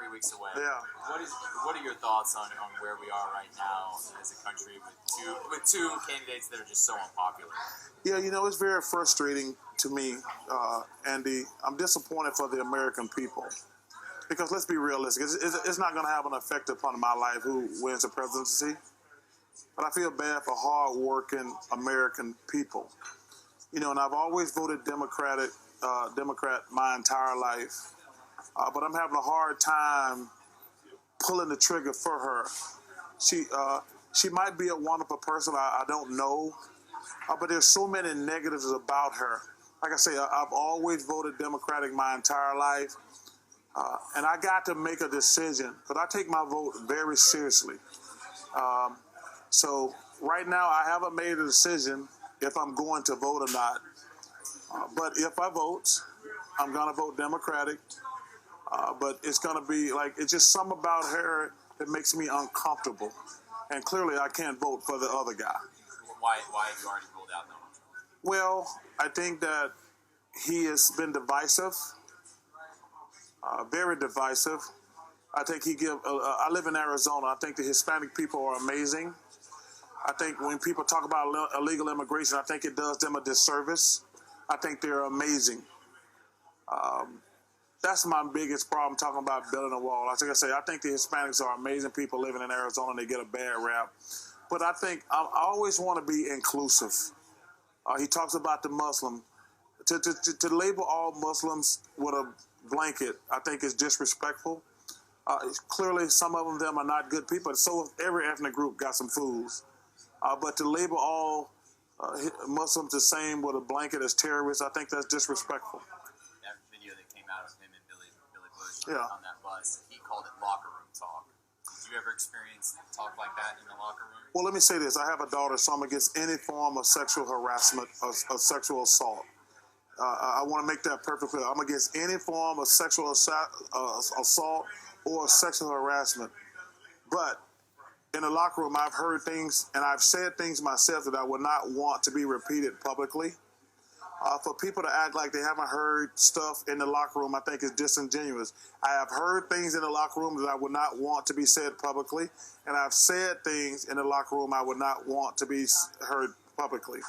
3 weeks away. Yeah. What are your thoughts on where we are right now as a country with two candidates that are just so unpopular? Yeah, it's very frustrating to me, Andy. I'm disappointed for the American people. Because let's be realistic, it's not going to have an effect upon my life who wins the presidency. But I feel bad for hard-working American people. And I've always voted Democrat my entire life. But I'm having a hard time pulling the trigger for her. She might be a wonderful person. I don't know. But there's so many negatives about her. Like I say, I've always voted Democratic my entire life. And I got to make a decision because I take my vote very seriously. So right now I haven't made a decision if I'm going to vote or not. But if I vote, I'm going to vote Democratic. But it's going to be it's just something about her that makes me uncomfortable. And clearly I can't vote for the other guy. Why have you already ruled out Donald Trump? Well, I think that he has been divisive. Very divisive. I think I live in Arizona. I think the Hispanic people are amazing. I think when people talk about illegal immigration, I think it does them a disservice. I think they're amazing. That's my biggest problem talking about building a wall. Like I say, I think the Hispanics are amazing people living in Arizona and they get a bad rap. But I think I always want to be inclusive. He talks about the Muslim. To label all Muslims with a blanket, I think is disrespectful. Clearly, some of them are not good people. So every ethnic group got some fools. But to label all Muslims the same with a blanket as terrorists, I think that's disrespectful. That video that came out of him and Billy Bush on that bus, he called it locker room talk. Did you ever experience talk like that in the locker room? Well, let me say this. I have a daughter, so I'm against any form of sexual harassment or sexual assault. I want to make that perfectly clear. I'm against any form of sexual assault or sexual harassment. But in the locker room, I've heard things and I've said things myself that I would not want to be repeated publicly. For people to act like they haven't heard stuff in the locker room, I think is disingenuous. I have heard things in the locker room that I would not want to be said publicly, and I've said things in the locker room I would not want to be heard publicly.